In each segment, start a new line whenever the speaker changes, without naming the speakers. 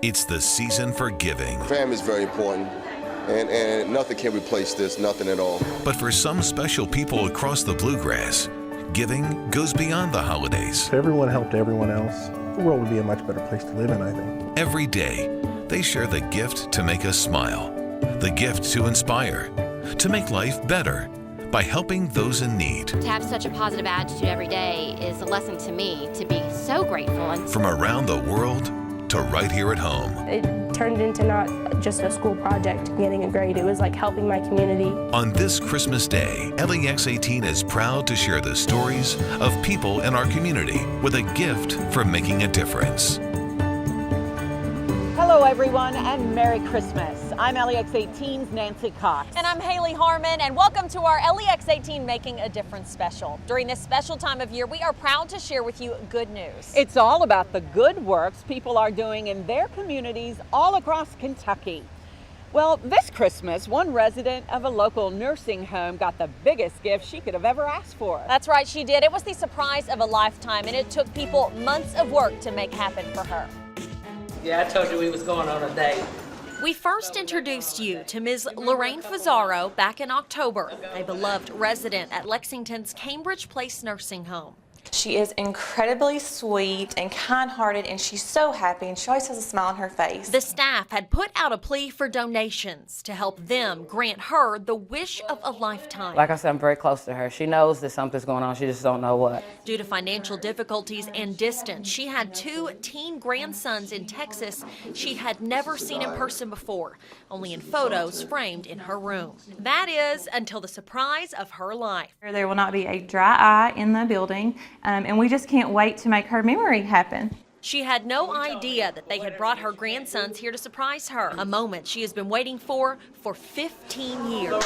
It's the season for giving.
Family is very important, and nothing can replace this, nothing at all.
But for some special people across the Bluegrass, giving goes beyond the holidays.
If everyone helped everyone else, the world would be a much better place to live in, I think.
Every day, they share the gift to make us smile, the gift to inspire, to make life better by helping those in need.
To have such a positive attitude every day is a lesson to me to be so grateful.
From around the world to right here at home.
It turned into not just a school project getting a grade, it was like helping my community.
On this Christmas Day, LEX 18 is proud to share the stories of people in our community with a gift for making a difference.
Hello everyone and Merry Christmas. I'm LEX 18's Nancy Cox.
And I'm Haley Harmon, and welcome to our LEX 18 Making a Difference special. During this special time of year, we are proud to share with you good news.
It's all about the good works people are doing in their communities all across Kentucky. Well, this Christmas, one resident of a local nursing home got the biggest gift she could have ever asked for.
That's right, she did. It was the surprise of a lifetime, and it took people months of work to make happen for her.
Yeah, I told you we was going on a date.
We first introduced you to Ms. Lorraine Fazzaro back in October, a beloved resident at Lexington's Cambridge Place Nursing Home.
She is incredibly sweet and kind-hearted, and she's so happy, and she always has a smile on her face.
The staff had put out a plea for donations to help them grant her the wish of a lifetime.
Like I said, I'm very close to her. She knows that something's going on. She just don't know what.
Due to financial difficulties and distance, she had two teen grandsons in Texas she had never seen in person before, only in photos framed in her room. That is until the surprise of her life.
There will not be a dry eye in the building, and we just can't wait to make her memory happen.
She had no idea that they had brought her grandsons here to surprise her, a moment she has been waiting for 15 years.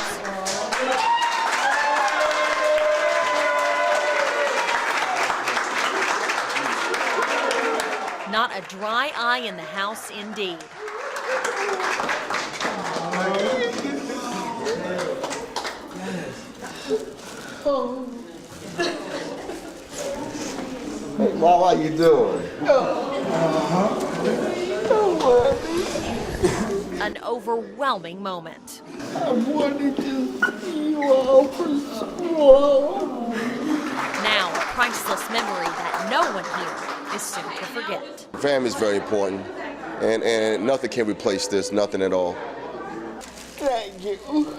Not a dry eye in the house, indeed.
Hey, Mom, how you doing?
An overwhelming moment.
I wanted to see you all for so long.
Now, a priceless memory that no one here is soon to forget.
Family is very important, and nothing can replace this, nothing at all.
Thank you.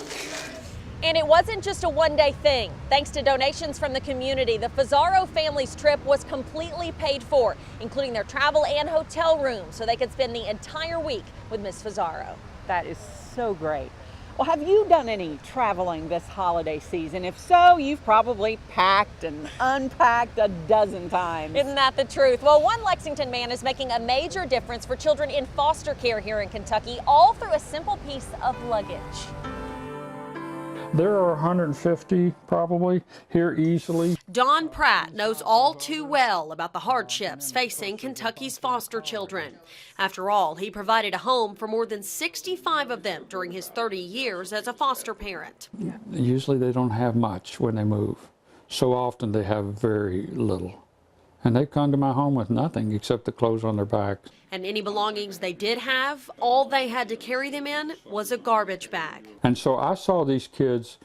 And it wasn't just a one-day thing. Thanks to donations from the community, the Fazzaro family's trip was completely paid for, including their travel and hotel room, so they could spend the entire week with Miss Fazzaro.
That is so great. Well, have you done any traveling this holiday season? If so, you've probably packed and unpacked a dozen times.
Isn't that the truth? Well, one Lexington man is making a major difference for children in foster care here in Kentucky, all through a simple piece of luggage.
There are 150 probably here easily.
Don Pratt knows all too well about the hardships facing Kentucky's foster children. After all, he provided a home for more than 65 of them during his 30 years as a foster parent.
Usually they don't have much when they move. So often they have very little. And they come to my home with nothing except the clothes on their backs.
And any belongings they did have, all they had to carry them in was a garbage bag.
And so I saw these kids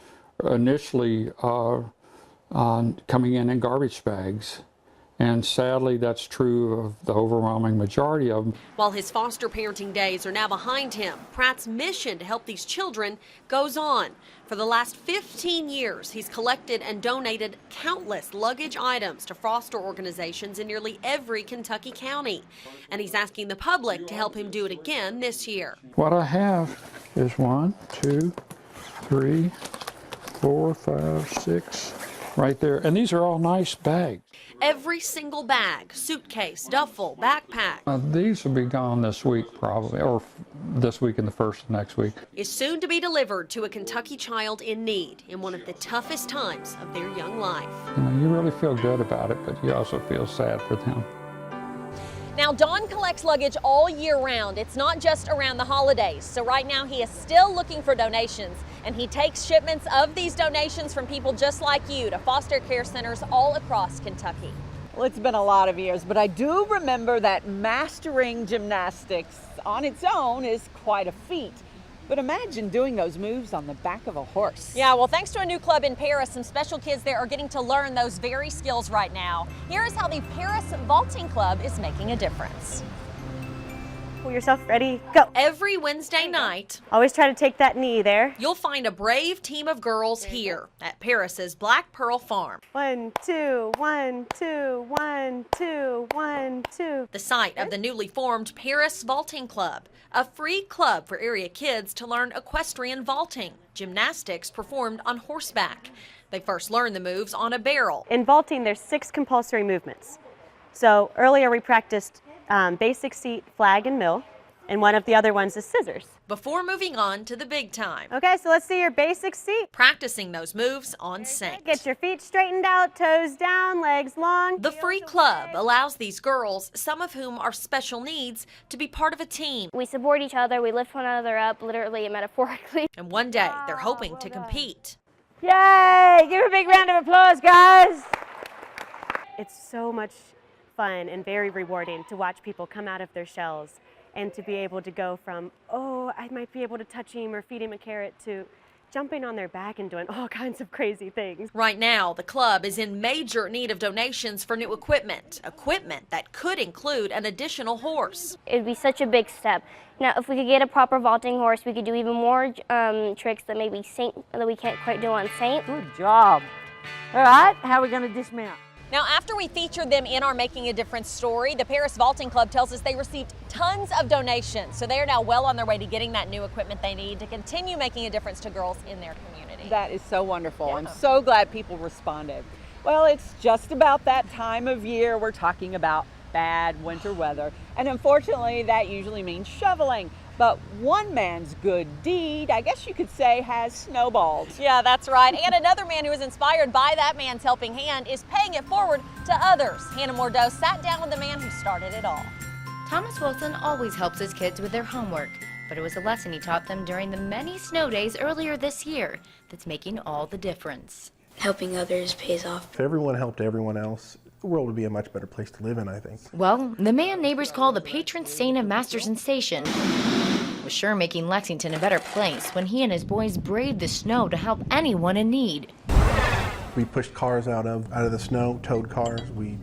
initially coming in garbage bags. And sadly, that's true of the overwhelming majority of them.
While his foster parenting days are now behind him, Pratt's mission to help these children goes on. For the last 15 years, he's collected and donated countless luggage items to foster organizations in nearly every Kentucky county. And he's asking the public to help him do it again this year.
What I have is 1, 2, 3, 4, 5, 6, right there. And these are all nice bags.
Every single bag, suitcase, duffel, backpack
These will be gone this week probably, or this week and the first of next week.
is soon to be delivered to a Kentucky child in need in one of the toughest times of their young life.
You know, you really feel good about it, but you also feel sad for them.
Now, Don collects luggage all year round. It's not just around the holidays. So right now he is still looking for donations, and he takes shipments of these donations from people just like you to foster care centers all across Kentucky.
Well, it's been a lot of years, but I do remember that mastering gymnastics on its own is quite a feat. But imagine doing those moves on the back of a horse.
Yeah, well, thanks to a new club in Paris, some special kids there are getting to learn those very skills right now. Here is how the Paris Vaulting Club is making a difference.
Pull yourself, ready, go.
Every Wednesday night,
Always try to take that knee there.
you'll find a brave team of girls here at Paris's Black Pearl Farm.
1, 2, 1, 2, 1, 2, 1, 2.
The site of the newly formed Paris Vaulting Club, a free club for area kids to learn equestrian vaulting, gymnastics performed on horseback. They first learn the moves on a barrel.
In vaulting, there's 6 compulsory movements. So earlier we practiced basic seat, flag, and mill, and one of the other ones is scissors.
Before moving on to the big time.
Okay, so let's see your basic seat.
Practicing those moves on sync.
Get your feet straightened out, toes down, legs long.
The free club allows these girls, some of whom are special needs, to be part of a team.
We support each other, we lift one another up, literally and metaphorically.
And one day they're hoping to compete.
Yay! Give a big round of applause, guys. It's so much fun and very rewarding to watch people come out of their shells and to be able to go from, oh, I might be able to touch him or feed him a carrot, to jumping on their back and doing all kinds of crazy things.
Right now, the club is in major need of donations for new equipment that could include an additional horse.
It'd be such a big step. Now, if we could get a proper vaulting horse, we could do even more tricks that maybe that we can't quite do on Saint.
Good job. All right, how are we going to dismount?
Now, after we featured them in our Making a Difference story, the Paris Vaulting Club tells us they received tons of donations. So they are now well on their way to getting that new equipment they need to continue making a difference to girls in their community.
That is so wonderful.
Yeah.
I'm so glad people responded. Well, it's just about that time of year. We're talking about bad winter weather. And unfortunately, that usually means shoveling. But one man's good deed, I guess you could say, has snowballed.
Yeah, that's right. And another man who was inspired by that man's helping hand is paying it forward to others. Hannah Mordeau sat down with the man who started it all.
Thomas Wilson always helps his kids with their homework, but it was a lesson he taught them during the many snow days earlier this year that's making all the difference.
Helping others pays off.
If everyone helped everyone else, the world would be a much better place to live in, I think.
Well, the man neighbors call the patron saint of Masterson Station was sure making Lexington a better place when he and his boys braved the snow to help anyone in need.
We pushed cars out of the snow, towed cars. We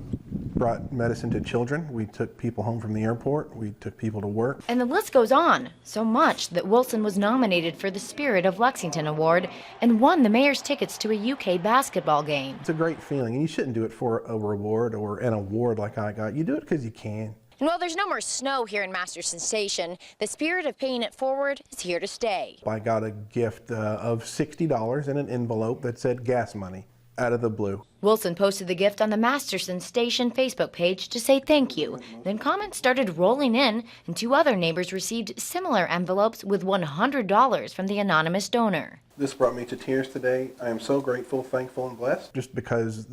brought medicine to children. We took people home from the airport. We took people to work.
And the list goes on, so much that Wilson was nominated for the Spirit of Lexington Award and won the mayor's tickets to a UK basketball game.
It's a great feeling, and you shouldn't do it for a reward or an award like I got. You do it because you can.
And while there's no more snow here in Masterson Station, the spirit of paying it forward is here to stay.
I got a gift of $60 in an envelope that said gas money out of the blue.
Wilson posted the gift on the Masterson Station Facebook page to say thank you. Then comments started rolling in, and 2 other neighbors received similar envelopes with $100 from the anonymous donor.
This brought me to tears today. I am so grateful, thankful, and blessed. Just because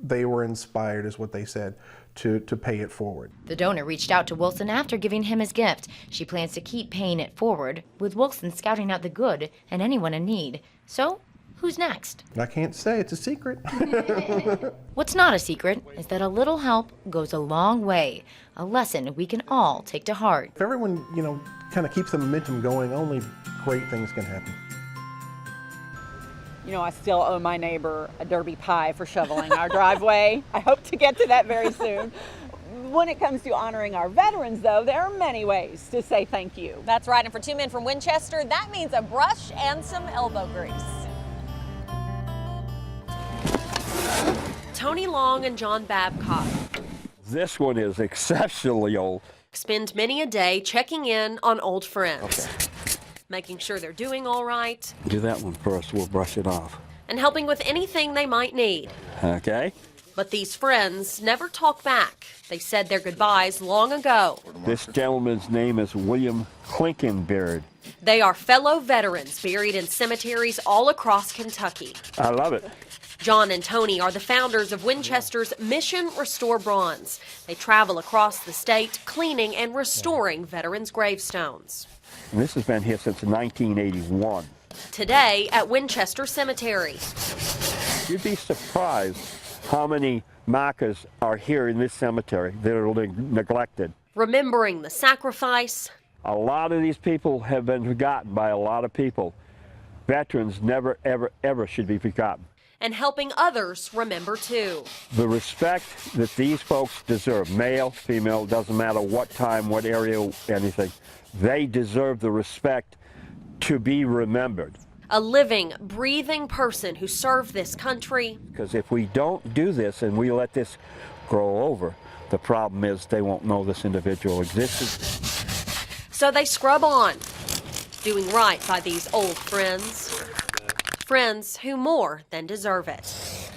they were inspired, is what they said, to pay it forward.
The donor reached out to Wilson after giving him his gift. She plans to keep paying it forward, with Wilson scouting out the good and anyone in need. So, who's next?
I can't say, it's a secret.
What's not a secret is that a little help goes a long way, a lesson we can all take to heart.
If everyone, kind of keeps the momentum going, only great things can happen.
You know, I still owe my neighbor a Derby pie for shoveling our driveway. I hope to get to that very soon. When it comes to honoring our veterans, though, there are many ways to say thank you.
That's right, and for 2 men from Winchester, that means a brush and some elbow grease.
Tony Long and John Babcock.
This one is exceptionally old.
Spend many a day checking in on old friends. Okay. Making sure they're doing all right.
Do that one first, we'll brush it off.
And helping with anything they might need.
Okay.
But these friends never talk back. They said their goodbyes long ago.
This gentleman's name is William Klinkenbeard.
They are fellow veterans buried in cemeteries all across Kentucky.
I love it.
John and Tony are the founders of Winchester's Mission Restore Bronze. They travel across the state cleaning and restoring veterans' gravestones.
And this has been here since 1981.
Today at Winchester Cemetery.
You'd be surprised how many markers are here in this cemetery that are neglected.
Remembering the sacrifice.
A lot of these people have been forgotten by a lot of people. Veterans never, ever, ever should be forgotten.
And helping others remember too.
The respect that these folks deserve, male, female, doesn't matter what time, what area, anything, they deserve the respect to be remembered.
A living, breathing person who served this country.
Because if we don't do this and we let this grow over, the problem is they won't know this individual existed.
So they scrub on, doing right by these old friends. Friends who more than deserve it.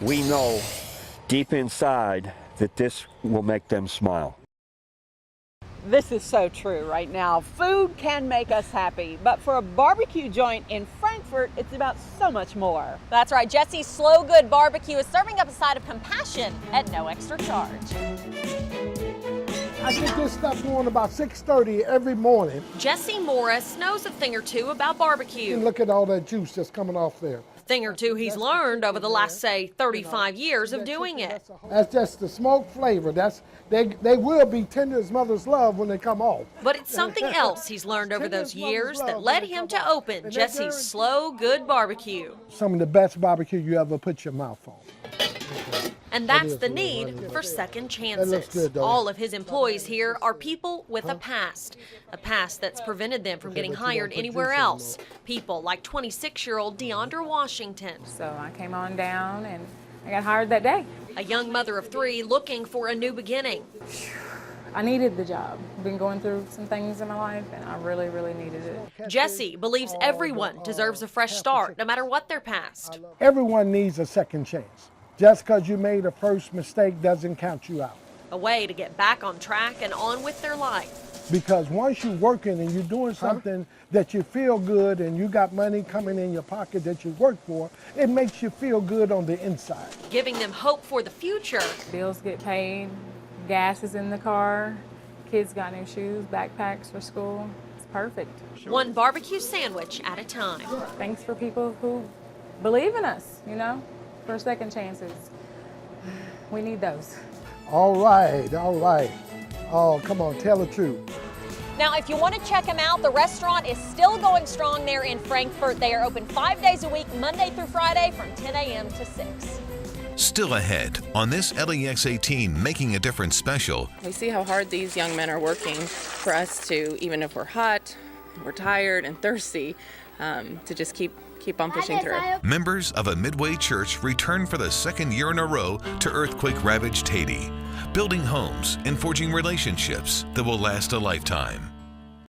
We know deep inside that this will make them smile.
This is so true right now. Food can make us happy, but for a barbecue joint in Frankfort, it's about so much more.
That's right. Jesse's Slow Good Barbecue is serving up a side of compassion at no extra charge.
I get this stuff going about 6:30 every morning.
Jesse Morris knows a thing or two about barbecue.
And look at all that juice that's coming off there.
Thing or two he's learned over the last, say, 35 years of doing it.
That's just the smoke flavor. They will be tender as mother's love when they come off.
But it's something else he's learned over those years that led him to open Jesse's Slow Good Barbecue.
Some of the best barbecue you ever put your mouth on.
And that's the need for second chances. All of his employees here are people with a past that's prevented them from getting hired anywhere else. People like 26-year-old Deandra Washington.
So I came on down and I got hired that day.
A young mother of 3 looking for a new beginning.
I needed the job. I've been going through some things in my life and I really, really needed it.
Jesse believes everyone deserves a fresh start, no matter what their past.
Everyone needs a second chance. Just because you made a first mistake doesn't count you out.
A way to get back on track and on with their life.
Because once you're working and you're doing something that you feel good and you got money coming in your pocket that you work for, it makes you feel good on the inside.
Giving them hope for the future.
Bills get paid, gas is in the car, kids got new shoes, backpacks for school. It's perfect.
One barbecue sandwich at a time.
Thanks for people who believe in us, you know, for second chances. We need those.
All right, all right. Oh, come on, tell the truth.
Now, if you want to check them out, the restaurant is still going strong there in Frankfort. They are open 5 days a week, Monday through Friday from 10 a.m. to 6.
Still ahead on this LEX 18 Making a Difference special.
We see how hard these young men are working for us to, even if we're hot, we're tired and thirsty, to just keep on pushing through.
Members of a Midway church return for the second year in a row to earthquake-ravaged Haiti, building homes and forging relationships that will last a lifetime.